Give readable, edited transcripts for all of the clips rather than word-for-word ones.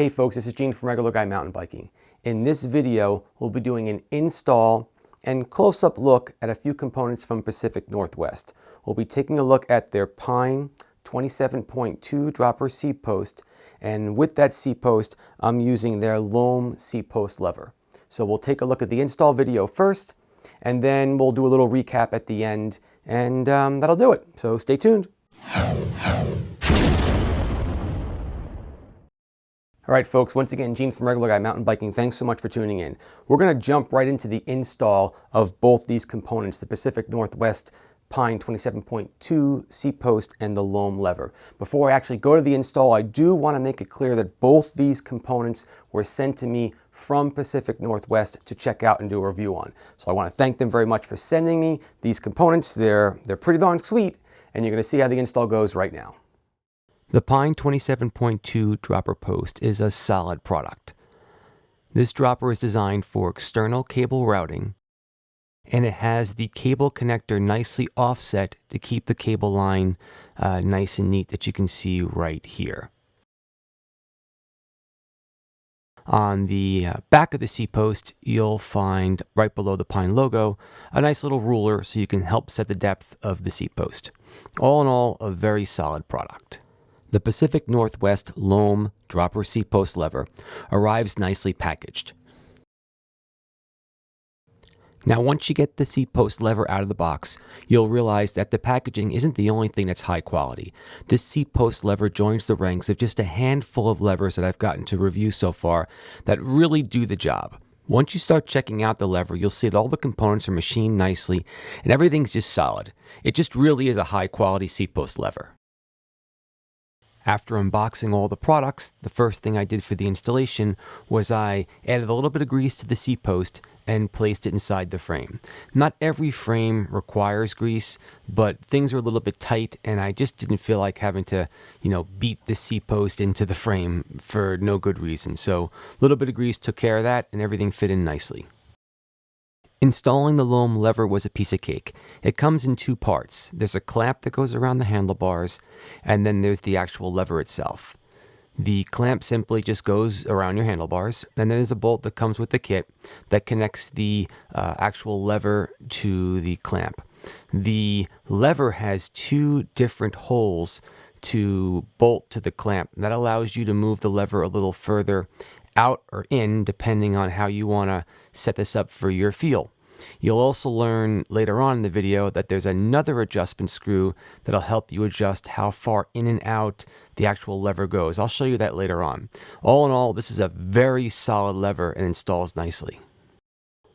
Hey folks, this is Gene from Regular Guy Mountain Biking. In this video, we'll be doing an install and close-up look at a few components from Pacific Northwest. We'll be taking a look at their Pine 27.2 dropper seat post, and with that seat post, I'm using their Loam seat post lever. So we'll take a look at the install video first, and then we'll do a little recap at the end, and that'll do it. So stay tuned. All right, folks, once again, Gene from Regular Guy Mountain Biking. Thanks so much for tuning in. We're going to jump right into the install of both these components, the Pacific Northwest Pine 27.2 seat post and the Loam lever. Before I actually go to the install, I do want to make it clear that both these components were sent to me from Pacific Northwest to check out and do a review on. So I want to thank them very much for sending me these components. They're pretty darn sweet, and you're going to see how the install goes right now. The Pine 27.2 dropper post is a solid product. This dropper is designed for external cable routing, and it has the cable connector nicely offset to keep the cable line nice and neat that you can see right here. On the back of the seat post, you'll find right below the Pine logo a nice little ruler so you can help set the depth of the seat post. All in all, a very solid product. The Pacific Northwest Loam Dropper Seat Post Lever arrives nicely packaged. Now, once you get the seat post lever out of the box, you'll realize that the packaging isn't the only thing that's high quality. This seat post lever joins the ranks of just a handful of levers that I've gotten to review so far that really do the job. Once you start checking out the lever, you'll see that all the components are machined nicely and everything's just solid. It just really is a high quality seat post lever. After unboxing all the products, the first thing I did for the installation was I added a little bit of grease to the seat post and placed it inside the frame. Not every frame requires grease, but things are a little bit tight and I just didn't feel like having to, beat the seat post into the frame for no good reason. So a little bit of grease took care of that and everything fit in nicely. Installing the Loam lever was a piece of cake. It comes in two parts. There's a clamp that goes around the handlebars, and then there's the actual lever itself. The clamp simply just goes around your handlebars, and then there's a bolt that comes with the kit that connects the actual lever to the clamp. The lever has two different holes to bolt to the clamp. That allows you to move the lever a little further out or in, depending on how you want to set this up for your feel. You'll also learn later on in the video that there's another adjustment screw that'll help you adjust how far in and out the actual lever goes. I'll show you that later on. All in all, this is a very solid lever and installs nicely.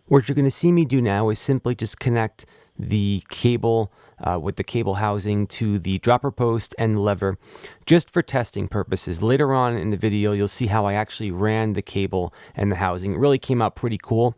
What you're going to see me do now is simply just connect the cable with the cable housing to the dropper post and the lever just for testing purposes. Later on in the video, you'll see how I actually ran the cable and the housing. It really came out pretty cool,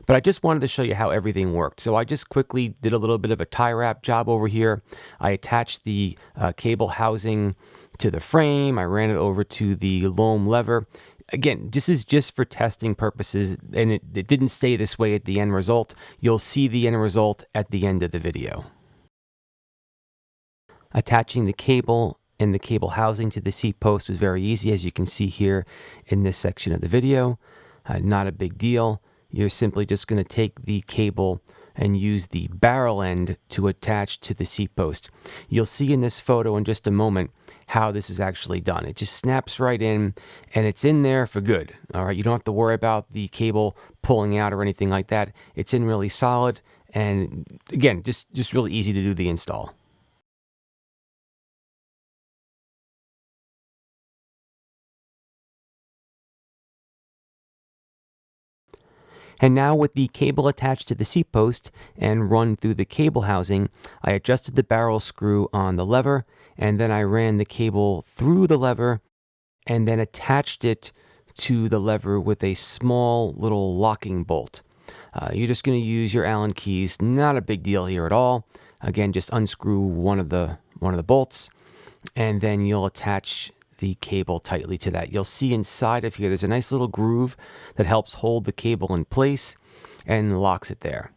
but I just wanted to show you how everything worked. So I just quickly did a little bit of a tie wrap job over here. I attached the cable housing to the frame. I ran it over to the Loam lever. Again, this is just for testing purposes, and it didn't stay this way at the end result. You'll see the end result at the end of the video. Attaching the cable and the cable housing to the seat post was very easy, as you can see here in this section of the video. Not a big deal. You're simply just going to take the cable and use the barrel end to attach to the seat post. You'll see in this photo in just a moment how this is actually done. It just snaps right in and it's in there for good. All right, you don't have to worry about the cable pulling out or anything like that. It's in really solid, and again, just really easy to do the install. And now with the cable attached to the seat post and run through the cable housing, I adjusted the barrel screw on the lever, and then I ran the cable through the lever and then attached it to the lever with a small little locking bolt. You're just going to use your Allen keys. Not a big deal here at all. Again, just unscrew one of the bolts, and then you'll attach the cable tightly to that. You'll see inside of here there's a nice little groove that helps hold the cable in place and locks it there.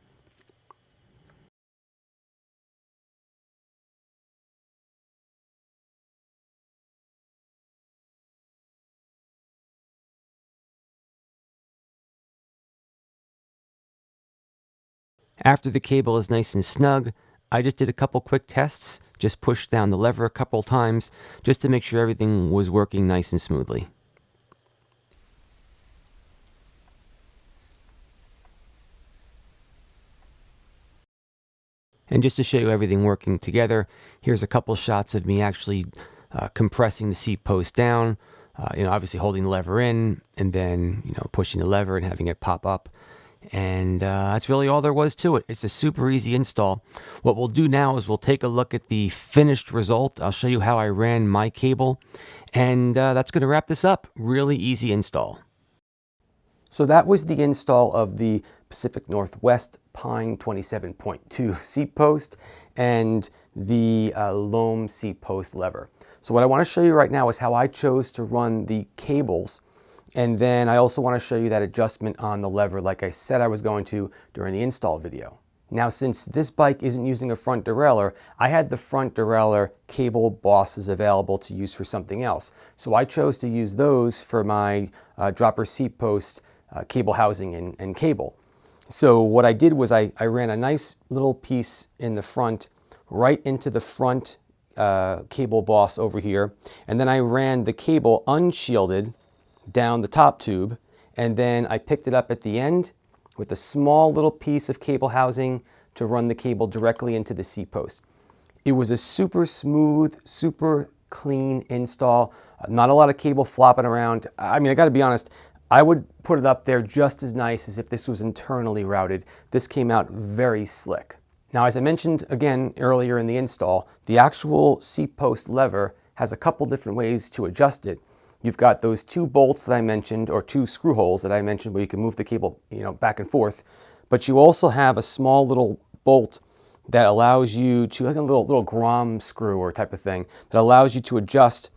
After the cable is nice and snug, I just did a couple quick tests, just pushed down the lever a couple times just to make sure everything was working nice and smoothly. And just to show you everything working together, here's a couple shots of me actually compressing the seat post down, obviously holding the lever in and then, pushing the lever and having it pop up. And that's really all there was to it. It's a super easy install. What we'll do now is we'll take a look at the finished result. I'll show you how I ran my cable, and that's going to wrap this up. Really easy install. So that was the install of the Pacific Northwest Pine 27.2 seat post and the Loam seat post lever. So what I want to show you right now is how I chose to run the cables, and then I also want to show you that adjustment on the lever like I said I was going to during the install video. Now, since this bike isn't using a front derailleur, I had the front derailleur cable bosses available to use for something else. So I chose to use those for my dropper seat post cable housing and cable. So what I did was I ran a nice little piece in the front right into the front cable boss over here, and then I ran the cable unshielded down the top tube, and then I picked it up at the end with a small little piece of cable housing to run the cable directly into the seat post. It was a super smooth, super clean install, not a lot of cable flopping around. I mean, I gotta be honest, I would put it up there just as nice as if this was internally routed. This came out very slick. Now, as I mentioned again earlier in the install, the actual seat post lever has a couple different ways to adjust it. You've got those two bolts that I mentioned, or two screw holes that I mentioned, where you can move the cable, back and forth. But you also have a small little bolt that allows you to, like a little Grom screw or type of thing, that allows you to adjust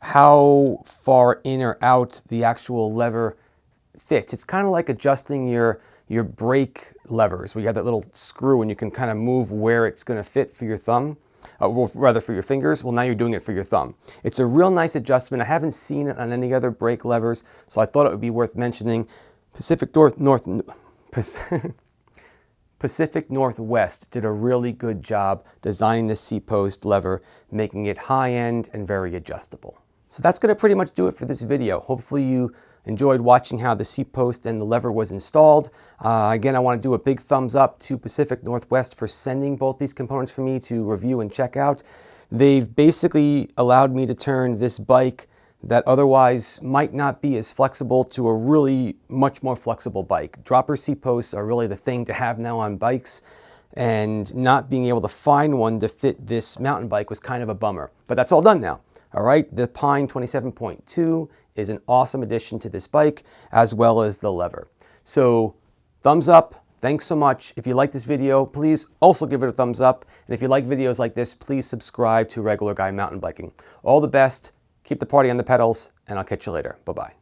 how far in or out the actual lever fits. It's kind of like adjusting your brake levers, where you have that little screw and you can kind of move where it's going to fit for your thumb. Well, rather for your fingers. Well, now you're doing it for your thumb. It's a real nice adjustment. I haven't seen it on any other brake levers, so I thought it would be worth mentioning. Pacific Northwest did a really good job designing this seat post lever, making it high-end and very adjustable. So that's going to pretty much do it for this video. Hopefully you enjoyed watching how the seat post and the lever was installed. Again, I want to do a big thumbs up to Pacific Northwest for sending both these components for me to review and check out. They've basically allowed me to turn this bike that otherwise might not be as flexible to a really much more flexible bike. Dropper seat posts are really the thing to have now on bikes, and not being able to find one to fit this mountain bike was kind of a bummer. But that's all done now. All right, the Pine 27.2 is an awesome addition to this bike, as well as the lever. So thumbs up. Thanks so much. If you like this video, please also give it a thumbs up. And if you like videos like this, please subscribe to Regular Guy Mountain Biking. All the best. Keep the party on the pedals, and I'll catch you later. Bye-bye.